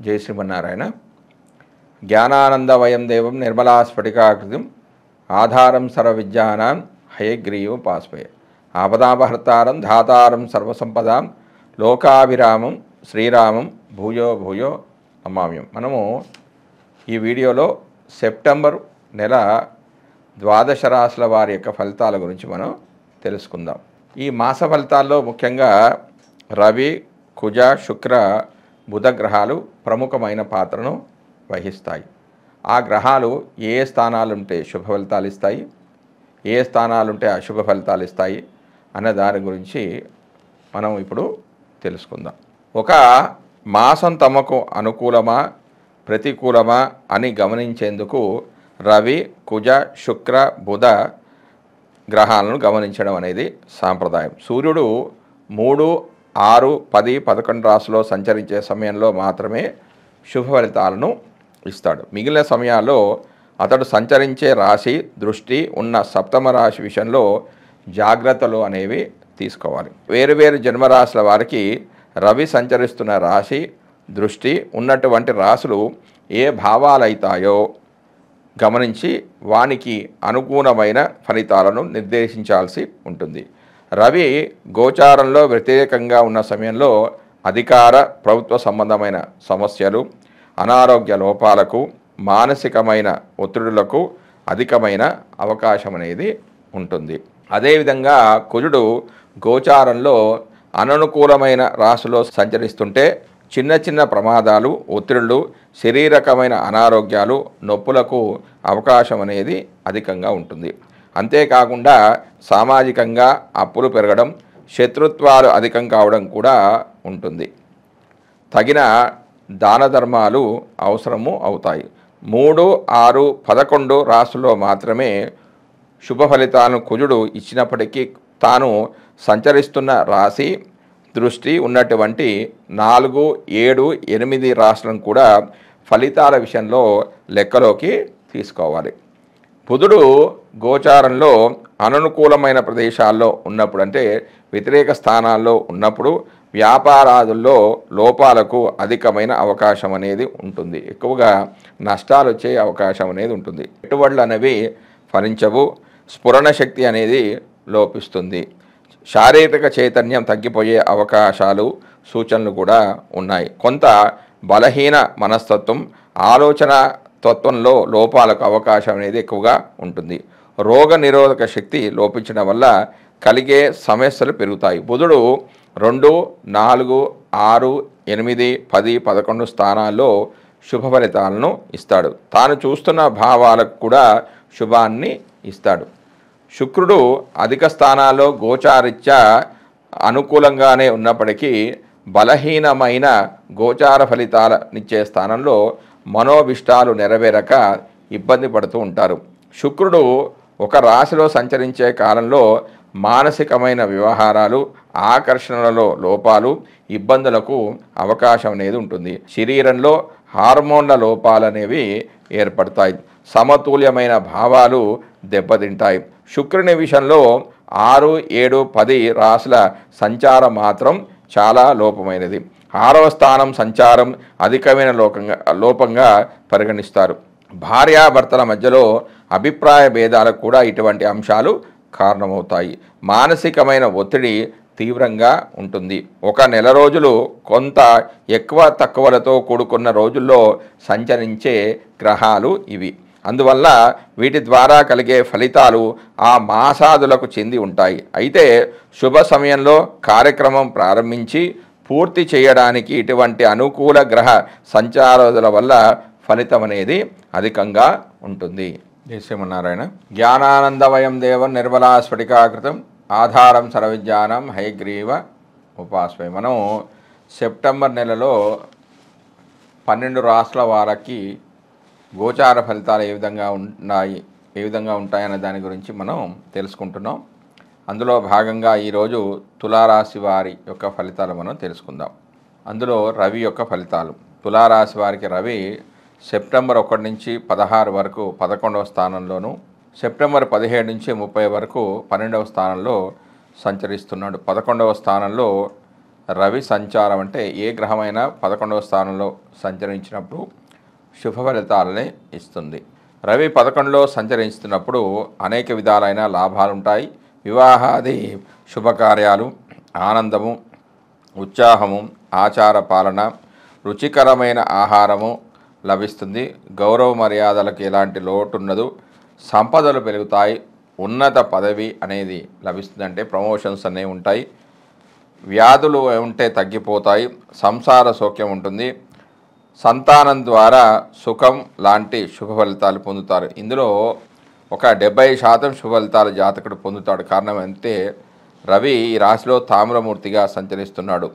జై శ్రీమన్నారాయణ. జ్ఞానానందవయం దేవం నిర్మలా స్ఫటికాకృతిం ఆధారం సర్వవిద్యానాం హయగ్రీవోపాస్మహే. ఆపదాపహర్తారం ధాతారం సర్వసంపదాం లోకాభిరామం శ్రీరామం భూయో భూయో నమామ్యం. మనము ఈ వీడియోలో సెప్టెంబర్ నెల ద్వాదశ రాశుల వారి యొక్క ఫలితాల గురించి మనం తెలుసుకుందాం. ఈ మాస ఫలితాల్లో ముఖ్యంగా రవి, కుజ, శుక్ర, బుధ గ్రహాలు ప్రముఖమైన పాత్రను వహిస్తాయి. ఆ గ్రహాలు ఏ స్థానాలుంటే శుభ ఫలితాలు ఇస్తాయి, ఏ స్థానాలుంటే అశుభ ఫలితాలు ఇస్తాయి అనే దాని గురించి మనం ఇప్పుడు తెలుసుకుందాం. ఒక మాసం తమకు అనుకూలమా ప్రతికూలమా అని గమనించేందుకు రవి, కుజ, శుక్ర, బుధ గ్రహాలను గమనించడం అనేది సాంప్రదాయం. సూర్యుడు 3, 6, 10, 11 రాశుల్లో సంచరించే సమయంలో మాత్రమే శుభ ఫలితాలను ఇస్తాడు. మిగిలిన సమయాల్లో అతడు సంచరించే రాశి దృష్టి ఉన్న సప్తమ రాశి విషయంలో జాగ్రత్తలు అనేవి తీసుకోవాలి. వేరువేరు జన్మరాశుల వారికి రవి సంచరిస్తున్న రాశి దృష్టి ఉన్నటువంటి రాశులు ఏ భావాలైతాయో గమనించి వానికి అనుగుణమైన ఫలితాలను నిర్దేశించాల్సి ఉంటుంది. రవి గోచారంలో వ్యతిరేకంగా ఉన్న సమయంలో అధికార ప్రభుత్వ సంబంధమైన సమస్యలు, అనారోగ్య లోపాలకు, మానసికమైన ఒత్తిడులకు అధికమైన అవకాశం అనేది ఉంటుంది. అదేవిధంగా కుజుడు గోచారంలో అననుకూలమైన రాశిలో సంచరిస్తుంటే చిన్న చిన్న ప్రమాదాలు, ఒత్తిళ్లు, శరీరకమైన అనారోగ్యాలు, నొప్పులకు అవకాశం అనేది అధికంగా ఉంటుంది. అంతేకాకుండా సామాజికంగా అప్పులు పెరగడం, శత్రుత్వాలు అధికం కావడం కూడా ఉంటుంది. తగిన దాన ధర్మాలు అవసరము అవుతాయి. 3, 6, 11 రాశుల్లో మాత్రమే శుభ ఫలితాలను కుజుడు ఇచ్చినప్పటికీ తాను సంచరిస్తున్న రాశి దృష్టి ఉన్నటువంటి 4, 7, 8 రాశులను కూడా ఫలితాల విషయంలో లెక్కలోకి తీసుకోవాలి. బుధుడు గోచారంలో అననుకూలమైన ప్రదేశాల్లో ఉన్నప్పుడు, అంటే వ్యతిరేక స్థానాల్లో ఉన్నప్పుడు వ్యాపారాదుల్లో లోపాలకు అధికమైన అవకాశం అనేది ఉంటుంది. ఎక్కువగా నష్టాలు వచ్చే అవకాశం అనేది ఉంటుంది. పెట్టుబడులు అనేవి ఫలించవు, స్ఫురణ శక్తి అనేది లోపిస్తుంది, శారీరక చైతన్యం తగ్గిపోయే అవకాశాలు సూచనలు కూడా ఉన్నాయి. కొంత బలహీన మనస్తత్వం, ఆలోచన తత్వంలో లోపాలకు అవకాశం అనేది ఎక్కువగా ఉంటుంది. రోగ నిరోధక శక్తి లోపించడం వల్ల కలిగే సమస్యలు పెరుగుతాయి. బుధుడు 2, 4, 6, 8, 10, 11 స్థానాల్లో శుభ ఫలితాలను ఇస్తాడు. తాను చూస్తున్న భావాలకు కూడా శుభాన్ని ఇస్తాడు. శుక్రుడు అధిక స్థానాల్లో గోచారిత్యా అనుకూలంగానే ఉన్నప్పటికీ బలహీనమైన గోచార ఫలితాలనిచ్చే స్థానంలో మనోభిష్టాలు నెరవేరక ఇబ్బంది పడుతూ ఉంటారు. శుక్రుడు ఒక రాశిలో సంచరించే కాలంలో మానసికమైన వ్యవహారాలు, ఆకర్షణలలో లోపాలు, ఇబ్బందులకు అవకాశం అనేది ఉంటుంది. శరీరంలో హార్మోన్ల లోపాలు అనేవి ఏర్పడతాయి. సమతుల్యమైన భావాలు దెబ్బతింటాయి. శుక్రుని విషయంలో 6, 7, 10 రాశుల సంచారం మాత్రం చాలా లోపమైనది. 6వ స్థానం సంచారం అధికమైన లోపంగా పరిగణిస్తారు. భార్యాభర్తల మధ్యలో అభిప్రాయ భేదాలకు కూడా ఇటువంటి అంశాలు కారణమవుతాయి. మానసికమైన ఒత్తిడి తీవ్రంగా ఉంటుంది. 1 నెల రోజులు కొంత ఎక్కువ తక్కువలతో కూడుకున్న రోజుల్లో సంచరించే గ్రహాలు ఇవి. అందువల్ల వీటి ద్వారా కలిగే ఫలితాలు ఆ మాసాదులకు చెంది ఉంటాయి. అయితే శుభ సమయంలో కార్యక్రమం ప్రారంభించి పూర్తి చేయడానికి ఇటువంటి అనుకూల గ్రహ సంచారాల వల్ల ఫలితం అనేది అధికంగా ఉంటుంది. జై శ్రీమన్నారాయణ. జ్ఞానానందవయం దేవం నిర్మలా స్ఫటికాకృతం ఆధారం సర్వవిద్యానాం హయగ్రీవ ఉపాస్మహే. మనం సెప్టెంబర్ నెలలో 12 రాశుల వారికి గోచార ఫలితాలు ఏ విధంగా ఉంటాయనే దాని గురించి మనం తెలుసుకుంటున్నాం. అందులో భాగంగా ఈరోజు తులారాశి వారి యొక్క ఫలితాలు మనం తెలుసుకుందాం. అందులో రవి యొక్క ఫలితాలు. తులారాశి వారికి రవి సెప్టెంబర్ 1 నుంచి 16 వరకు 11వ స్థానంలోను, సెప్టెంబర్ 17 నుంచి 30 వరకు 12వ స్థానంలో సంచరిస్తున్నాడు. 11వ స్థానంలో రవి సంచారం అంటే ఏ గ్రహమైనా 11వ స్థానంలో సంచరించినప్పుడు శుభ ఫలితాలనే ఇస్తుంది. రవి 11లో సంచరిస్తున్నప్పుడు అనేక విధాలైన లాభాలు ఉంటాయి. వివాహాది శుభకార్యాలు, ఆనందము, ఉత్సాహము, ఆచార పాలన, రుచికరమైన ఆహారము లభిస్తుంది. గౌరవ మర్యాదలకు ఎలాంటి లోటు ఉండదు. సంపదలు పెరుగుతాయి. ఉన్నత పదవి అనేది లభిస్తుంది, అంటే ప్రమోషన్స్ అనేవి ఉంటాయి. వ్యాధులు ఉంటే తగ్గిపోతాయి. సంసార సౌఖ్యం ఉంటుంది. సంతానం ద్వారా సుఖం లాంటి శుభ ఫలితాలు పొందుతారు. ఇందులో ఒక 70% శుభ ఫలితాలు జాతకుడు పొందుతాడు. కారణం అంటే రవి ఈ రాశిలో తామ్రమూర్తిగా సంచరిస్తున్నాడు.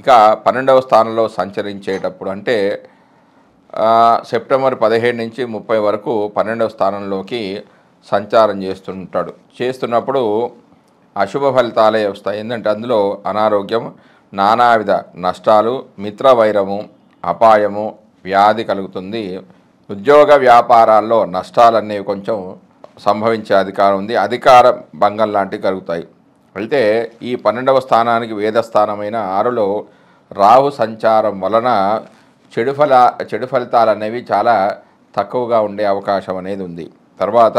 ఇక 12వ స్థానంలో సంచరించేటప్పుడు అంటే సెప్టెంబర్ 17 నుంచి 30 వరకు 12వ స్థానంలోకి సంచారం చేస్తున్నప్పుడు అశుభ ఫలితాలే వస్తాయి. ఏంటంటే అందులో అనారోగ్యం, నానావిధ నష్టాలు, మిత్రవైరము, అపాయము, వ్యాధి కలుగుతుంది. ఉద్యోగ వ్యాపారాల్లో నష్టాలనేవి కొంచెం సంభవించే అధికారం ఉంది. అధికార భంగం లాంటివి కలుగుతాయి. అయితే ఈ 12వ స్థానానికి వేదస్థానమైన 6లో రాహు సంచారం వలన చెడు ఫలితాలు అనేవి చాలా తక్కువగా ఉండే అవకాశం అనేది ఉంది. తర్వాత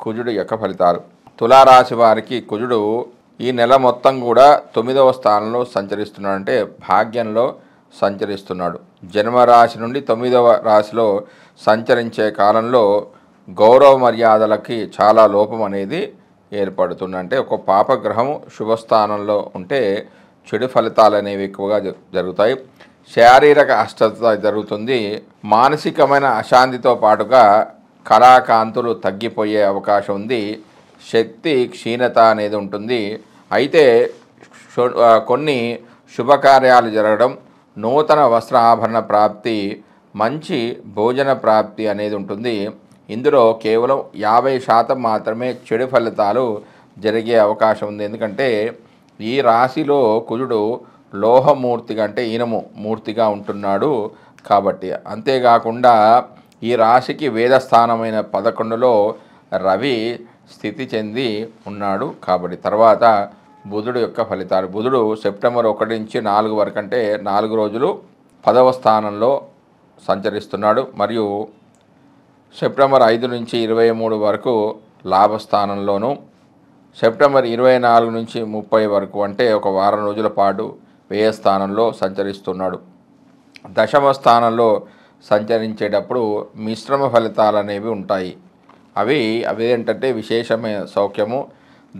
కుజుడు యొక్క ఫలితాలు. తులారాశి వారికి కుజుడు ఈ నెల మొత్తం కూడా 9వ స్థానంలో సంచరిస్తున్నాడు, అంటే భాగ్యంలో సంచరిస్తున్నాడు. జన్మరాశి నుండి 9వ రాశిలో సంచరించే కాలంలో గౌరవ మర్యాదలకి చాలా లోపం అనేది ఏర్పడుతుంది. అంటే ఒక పాపగ్రహం శుభస్థానంలో ఉంటే చెడు ఫలితాలు అనేవి ఎక్కువగా జరుగుతాయి. శారీరక అస్వస్థత జరుగుతుంది. మానసికమైన అశాంతితో పాటుగా కళాకాంతులు తగ్గిపోయే అవకాశం ఉంది. శక్తి క్షీణత అనేది ఉంటుంది. అయితే కొన్ని శుభకార్యాలు జరగడం, నూతన వస్త్ర ఆభరణ ప్రాప్తి, మంచి భోజన ప్రాప్తి అనేది ఉంటుంది. ఇందులో కేవలం 50% మాత్రమే చెడు ఫలితాలు జరిగే అవకాశం ఉంది. ఎందుకంటే ఈ రాశిలో కుజుడు లోహమూర్తిగా, అంటే ఇనుము మూర్తిగా ఉంటున్నాడు కాబట్టి. అంతేకాకుండా ఈ రాశికి వేదస్థానమైన 11లో రవి స్థితి చెంది ఉన్నాడు కాబట్టి. తర్వాత బుధుడు యొక్క ఫలితాలు. బుధుడు సెప్టెంబర్ 1 నుంచి 4 వరకు, అంటే 4 రోజులు 10వ స్థానంలో సంచరిస్తున్నాడు. మరియు సెప్టెంబర్ 5 నుంచి 23 వరకు లాభస్థానంలోను, సెప్టెంబర్ 24 నుంచి 30 వరకు, అంటే ఒక వారం రోజుల పాటు వ్యయస్థానంలో సంచరిస్తున్నాడు. దశమ స్థానంలో సంచరించేటప్పుడు మిశ్రమ ఫలితాలు అనేవి ఉంటాయి. అవి ఏంటంటే విశేషమైన సౌఖ్యము,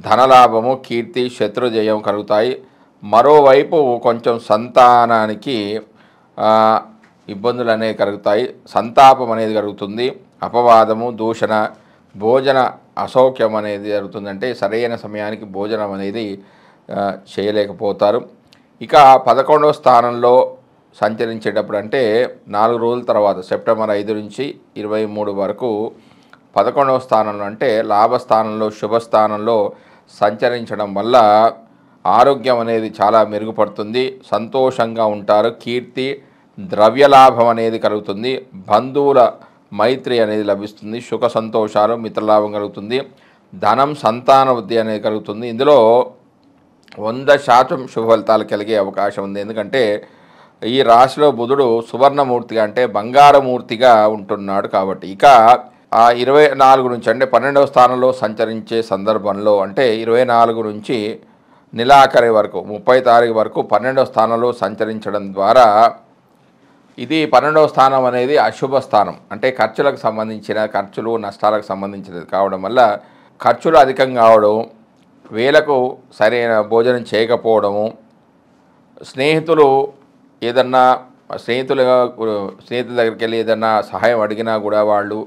ధనలాభము, కీర్తి, శత్రుజయం కలుగుతాయి. మరోవైపు కొంచెం సంతానానికి ఇబ్బందులు అనేవి కలుగుతాయి. సంతాపం అనేది కలుగుతుంది. అపవాదము, దూషణ, భోజన అసౌఖ్యం అనేది జరుగుతుంది. అంటే సరైన సమయానికి భోజనం అనేది చేయలేకపోతారు. ఇక 11వ స్థానంలో సంచరించేటప్పుడు, అంటే 4 రోజుల తర్వాత సెప్టెంబర్ 5 నుంచి 23 వరకు 11వ స్థానంలో, అంటే లాభస్థానంలో, శుభస్థానంలో సంచరించడం వల్ల ఆరోగ్యం అనేది చాలా మెరుగుపడుతుంది. సంతోషంగా ఉంటారు. కీర్తి, ద్రవ్యలాభం అనేది కలుగుతుంది. బంధువుల మైత్రి అనేది లభిస్తుంది. సుఖ సంతోషాలు, మిత్రలాభం కలుగుతుంది. ధనం, సంతాన వృద్ధి అనేది కలుగుతుంది. ఇందులో 100% శుభ ఫలితాలు కలిగే అవకాశం ఉంది. ఎందుకంటే ఈ రాశిలో బుధుడు సువర్ణమూర్తిగా, అంటే బంగారమూర్తిగా ఉంటున్నాడు కాబట్టి. ఇక ఆ 24 నుంచి, అంటే 12వ స్థానంలో సంచరించే సందర్భంలో, అంటే 24 నుంచి నెలాఖరి వరకు 30 తారీఖు వరకు 12వ స్థానంలో సంచరించడం ద్వారా, ఇది 12వ స్థానం అనేది అశుభ స్థానం, అంటే ఖర్చులకు సంబంధించిన, ఖర్చులు నష్టాలకు సంబంధించినది కావడం వల్ల ఖర్చులు అధికంగా కావడం, వేలకు సరైన భోజనం చేయకపోవడము, స్నేహితులు ఏదన్నా స్నేహితుల దగ్గరికి వెళ్ళి ఏదన్నా సహాయం అడిగినా కూడా వాళ్ళు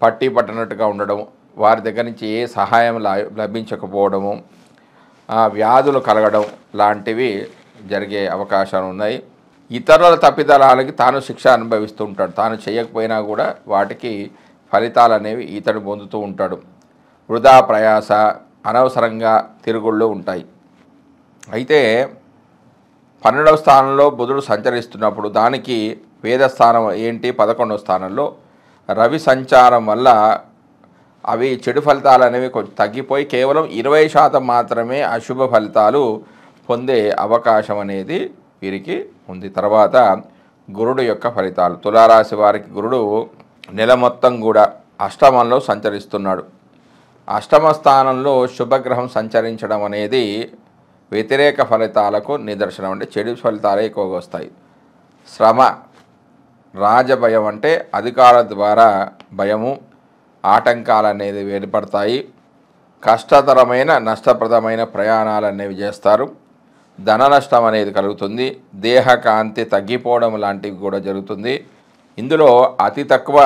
పట్టనట్టుగా ఉండడం, వారి దగ్గర నుంచి ఏ సహాయం లభించకపోవడము, వ్యాధులు కలగడం లాంటివి జరిగే అవకాశాలు ఉన్నాయి. ఇతరుల తప్పిదలాలకి తాను శిక్ష అనుభవిస్తూ ఉంటాడు. తాను చేయకపోయినా కూడా వాటికి ఫలితాలు అనేవి ఇతడు పొందుతూ ఉంటాడు. వృధా ప్రయాస, అనవసరంగా తిరుగుళ్ళు ఉంటాయి. అయితే 12వ స్థానంలో బుధుడు సంచరిస్తున్నప్పుడు దానికి వేదస్థానం ఏంటి? 11వ స్థానంలో రవి సంచారం వల్ల అవి చెడు ఫలితాలు అనేవి కొంచెం తగ్గిపోయి కేవలం 20% మాత్రమే అశుభ ఫలితాలు పొందే అవకాశం అనేది వీరికి ఉంది. తర్వాత గురుడు యొక్క ఫలితాలు. తులారాశి వారికి గురుడు నెల మొత్తం కూడా అష్టమంలో సంచరిస్తున్నాడు. అష్టమ స్థానంలో శుభగ్రహం సంచరించడం అనేది వ్యతిరేక ఫలితాలకు నిదర్శనం. అంటే చెడు ఫలితాలే ఎక్కువగా వస్తాయి. శ్రమ, రాజభయం అంటే అధికారుల ద్వారా భయము, ఆటంకాలు అనేది ఏర్పడతాయి. కష్టతరమైన నష్టప్రదమైన ప్రయాణాలు అనేవి చేస్తారు. ధన నష్టం అనేది కలుగుతుంది. దేహకాంతి తగ్గిపోవడం లాంటివి కూడా జరుగుతుంది. ఇందులో అతి తక్కువ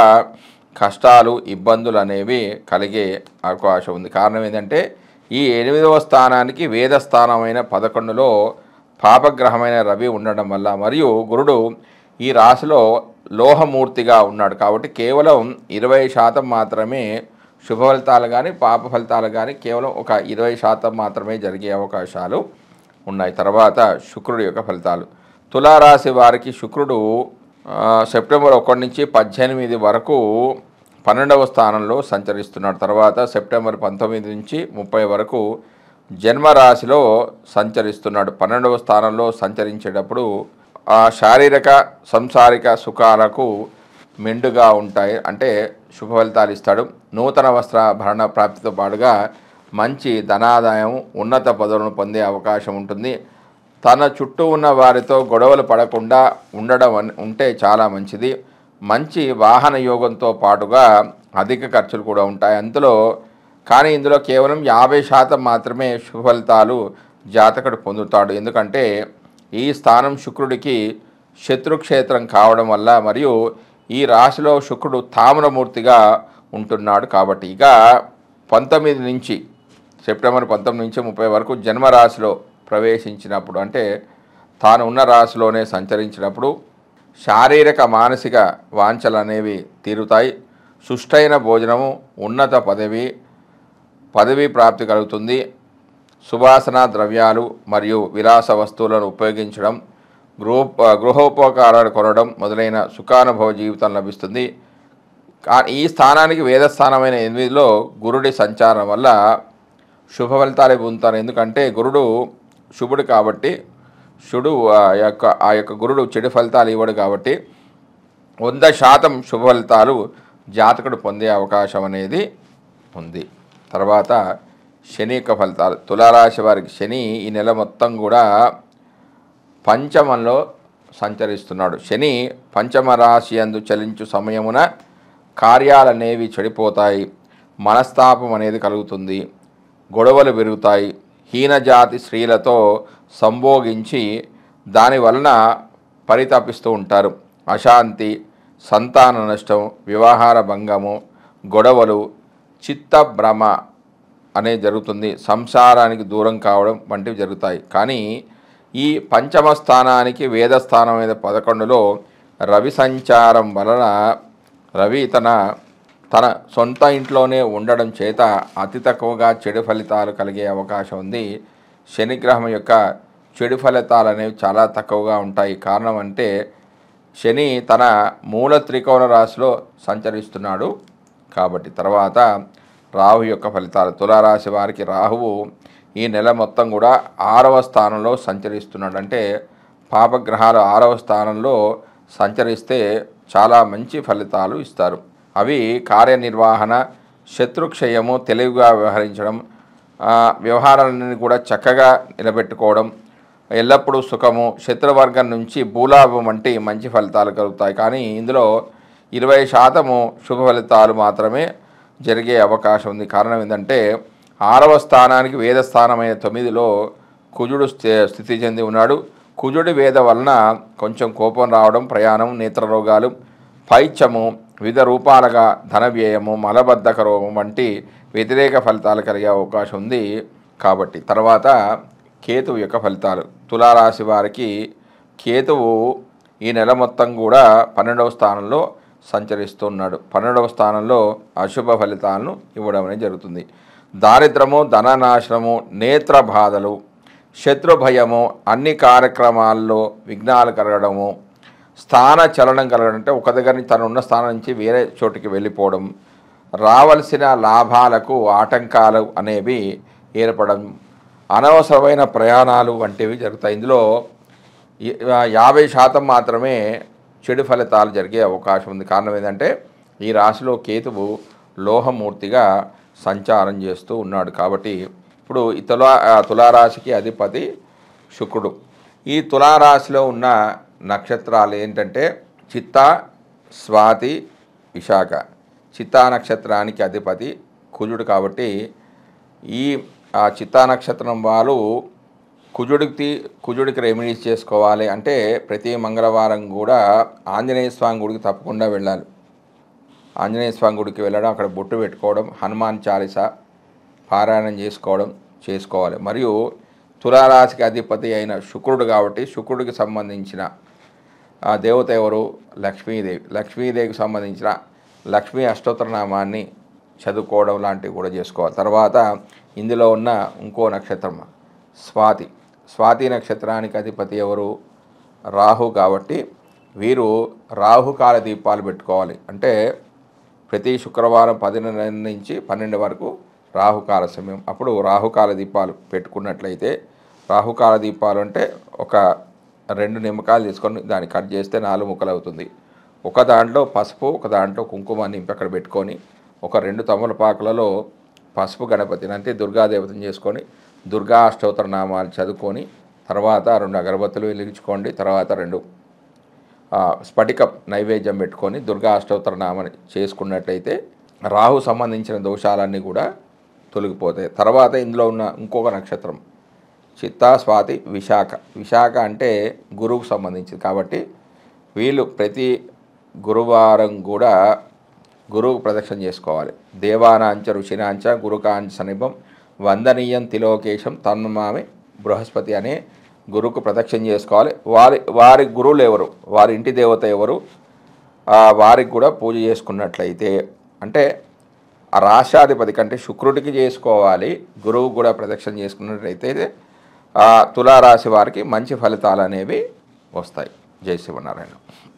కష్టాలు, ఇబ్బందులు అనేవి కలిగే అవకాశం ఉంది. కారణం ఏంటంటే ఈ 8వ స్థానానికి వేదస్థానమైన 11లో పాపగ్రహమైన రవి ఉండడం వల్ల, మరియు గురుడు ఈ రాశిలో లోహమూర్తిగా ఉన్నాడు కాబట్టి కేవలం 20% మాత్రమే శుభ ఫలితాలు కానీ పాప ఫలితాలు కానీ కేవలం ఒక 20% మాత్రమే జరిగే అవకాశాలు ఉన్నాయి. తర్వాత శుక్రుడి యొక్క ఫలితాలు. తులారాశి వారికి శుక్రుడు సెప్టెంబర్ 1 నుంచి 18 వరకు 12వ స్థానంలో సంచరిస్తున్నాడు. తర్వాత సెప్టెంబర్ 19 నుంచి 30 వరకు జన్మరాశిలో సంచరిస్తున్నాడు. 12వ స్థానంలో సంచరించేటప్పుడు శారీరక సంసారిక సుఖాలకు మెండుగా ఉంటాయి. అంటే శుభ ఫలితాలు ఇస్తాడు. నూతన వస్త్రాభరణ ప్రాప్తితో పాటుగా మంచి ధనాదాయం, ఉన్నత పదవులను పొందే అవకాశం ఉంటుంది. తన చుట్టూ ఉన్న వారితో గొడవలు పడకుండా ఉండడం ఉంటే చాలా మంచిది. మంచి వాహన యోగంతో పాటుగా అధిక ఖర్చులు కూడా ఉంటాయి కానీ ఇందులో కేవలం 50% మాత్రమే శుభ ఫలితాలు జాతకుడు పొందుతాడు. ఎందుకంటే ఈ స్థానం శుక్రుడికి శత్రుక్షేత్రం కావడం వల్ల, మరియు ఈ రాశిలో శుక్రుడు తామ్రమూర్తిగా ఉంటున్నాడు కాబట్టి. ఇక 19 నుంచి సెప్టెంబర్ 19 నుంచి 30 వరకు జన్మరాశిలో ప్రవేశించినప్పుడు, అంటే తాను ఉన్న రాశిలోనే సంచరించినప్పుడు శారీరక మానసిక వాంఛలు అనేవి తీరుతాయి. సుష్టైన భోజనము, ఉన్నత పదవి ప్రాప్తి కలుగుతుంది. సువాసన ద్రవ్యాలు మరియు విలాస వస్తువులను ఉపయోగించడం, గృహోపకారాలు కొనడం మొదలైన సుఖానుభవ జీవితం లభిస్తుంది. ఈ స్థానానికి వేదస్థానమైన 8లో గురుడి సంచారం వల్ల శుభ ఫలితాలు పొందుతారు. ఎందుకంటే గురుడు శుభుడు కాబట్టి, ఆ యొక్క గురుడు చెడు ఫలితాలు ఇవ్వడు కాబట్టి 100% శుభ ఫలితాలు జాతకుడు పొందే అవకాశం అనేది ఉంది. తర్వాత శని యొక్క ఫలితాలు. తులారాశి వారికి శని ఈ నెల మొత్తం కూడా పంచమంలో సంచరిస్తున్నాడు. శని పంచమ రాశి యందు చలించు సమయమున కార్యాలనేవి చెడిపోతాయి. మనస్తాపం అనేది కలుగుతుంది. గొడవలు పెరుగుతాయి. హీనజాతి స్త్రీలతో సంభోగించి దాని వలన పరితపిస్తూ ఉంటారు. అశాంతి, సంతాన నష్టం, వ్యవహార భంగము, గొడవలు, చిత్తభ్రమ అనేది జరుగుతుంది. సంసారానికి దూరం కావడం వంటివి జరుగుతాయి. కానీ ఈ పంచమ స్థానానికి వేదస్థానమైన 11లో రవి సంచారం వలన రవి తన సొంత ఇంట్లోనే ఉండడం చేత అతి తక్కువగా చెడు ఫలితాలు కలిగే అవకాశం ఉంది. శనిగ్రహం యొక్క చెడు ఫలితాలు అనేవి చాలా తక్కువగా ఉంటాయి. కారణం అంటే శని తన మూల త్రికోణ రాశిలో సంచరిస్తున్నాడు కాబట్టి. తర్వాత రాహు యొక్క ఫలితాలు. తులారాశి వారికి రాహువు ఈ నెల మొత్తం కూడా 6వ స్థానంలో సంచరిస్తున్నాడు. అంటే పాపగ్రహాలు 6వ స్థానంలో సంచరిస్తే చాలా మంచి ఫలితాలు ఇస్తారు. అవి కార్యనిర్వహణ, శత్రుక్షయము, తెలివిగా వ్యవహరించడం, వ్యవహారాలను కూడా చక్కగా నిలబెట్టుకోవడం, ఎల్లప్పుడూ సుఖము, శత్రువర్గం నుంచి భూలాభం వంటి మంచి ఫలితాలు కలుగుతాయి. కానీ ఇందులో 20% శుభ ఫలితాలు మాత్రమే జరిగే అవకాశం ఉంది. కారణం ఏంటంటే 6వ స్థానానికి వేదస్థానమైన 9లో కుజుడు స్థితి చెంది ఉన్నాడు. కుజుడి వేద వలన కొంచెం కోపం రావడం, ప్రయాణం, నేత్రరోగాలు, పైత్యము, వివిధ రూపాలుగా ధన వ్యయము, మలబద్ధక రోగం వంటి వ్యతిరేక ఫలితాలు కలిగే అవకాశం ఉంది కాబట్టి. తర్వాత కేతువు యొక్క ఫలితాలు. తులారాశి వారికి కేతువు ఈ నెల మొత్తం కూడా 12వ స్థానంలో సంచరిస్తున్నాడు. 12వ స్థానంలో అశుభ ఫలితాలను ఇవ్వడం అనేది జరుగుతుంది. దారిద్రము, ధననాశనము, నేత్ర బాధలు, శత్రు భయము, అన్ని కార్యక్రమాల్లో విఘ్నాలు కలగడము, స్థాన చలనం కలగడం, అంటే ఒక దగ్గర నుంచి తను ఉన్న స్థానం నుంచి వేరే చోటుకి వెళ్ళిపోవడం, రావలసిన లాభాలకు ఆటంకాలు అనేవి ఏర్పడడం, అనవసరమైన ప్రయాణాలు వంటివి జరుగుతాయి. ఇందులో 50% మాత్రమే చెడు ఫలితాలు జరిగే అవకాశం ఉంది. కారణం ఏంటంటే ఈ రాశిలో కేతువు లోహమూర్తిగా సంచారం చేస్తూ ఉన్నాడు. కాబట్టి ఇప్పుడు ఈ తులారాశికి అధిపతి శుక్రుడు. ఈ తులారాశిలో ఉన్న నక్షత్రాలు ఏంటంటే చిత్తా, స్వాతి, విశాఖ. చిత్తా నక్షత్రానికి అధిపతి కుజుడు. కాబట్టి ఈ చిత్తా నక్షత్రం వాళ్ళు కుజుడికి రెమెడీస్ చేసుకోవాలి అంటే ప్రతి మంగళవారం కూడా ఆంజనేయ స్వామి గుడికి తప్పకుండా వెళ్ళాలి. ఆంజనేయ స్వామి గుడికి వెళ్ళడం, అక్కడ బొట్టు పెట్టుకోవడం, హనుమాన్ చాలీసా పారాయణం చేసుకోవాలి. మరియు తులారాశికి అధిపతి అయిన శుక్రుడు కాబట్టి శుక్రుడికి సంబంధించిన దేవత ఎవరు? లక్ష్మీదేవి. లక్ష్మీదేవికి సంబంధించిన లక్ష్మీ అష్టోత్తరనామాన్ని చదువుకోవడం లాంటివి కూడా చేసుకోవాలి. తర్వాత ఇందులో ఉన్న ఇంకో నక్షత్రం స్వాతి. స్వాతి నక్షత్రానికి అధిపతి ఎవరు? రాహు. కాబట్టి వీరు రాహుకాల దీపాలు పెట్టుకోవాలి. అంటే ప్రతి శుక్రవారం 10 నుంచి 12 వరకు రాహుకాల సమయం. అప్పుడు రాహుకాల దీపాలు పెట్టుకున్నట్లయితే, రాహుకాల దీపాలు అంటే ఒక 2 నిమ్మకాయలు తీసుకొని దాన్ని కట్ చేస్తే 4 ముక్కలు అవుతుంది. ఒక దాంట్లో పసుపు, ఒక దాంట్లో కుంకుమ నింపి అక్కడ పెట్టుకొని ఒక 2 తమలపాకులలో పసుపు గణపతిని అంటే దుర్గాదేవతను చేసుకొని దుర్గా అష్టోత్తర నామాలు చదువుకొని తర్వాత 2 అగరబత్తులు వెలిగించుకోండి. తర్వాత 2 స్ఫటికం నైవేద్యం పెట్టుకొని దుర్గా అష్టోత్తర నామాన్ని చేసుకున్నట్లయితే రాహు సంబంధించిన దోషాలన్నీ కూడా తొలగిపోతాయి. తర్వాత ఇందులో ఉన్న ఇంకొక నక్షత్రం చిత్తా, స్వాతి, విశాఖ. విశాఖ అంటే గురువుకు సంబంధించింది. కాబట్టి వీళ్ళు ప్రతి గురువారం కూడా గురువుకు ప్రదక్షిణ చేసుకోవాలి. దేవానాంచ ఋషినాంచ గురుకాంచ సమీపం వందనీయం తిలోకేశం తన్మామి బృహస్పతి అనే గురువుకు ప్రదక్షిణ చేసుకోవాలి. వారి గురువులు ఎవరు, వారి ఇంటి దేవత ఎవరు, వారికి కూడా పూజ చేసుకున్నట్లయితే అంటే ఆ రాశాధిపతి కంటే శుక్రుడికి చేసుకోవాలి. గురువు కూడా ప్రదక్షిణ చేసుకున్నట్లయితే తులారాశి వారికి మంచి ఫలితాలు అనేవి వస్తాయి. జై శ్రీమన్నారాయణ.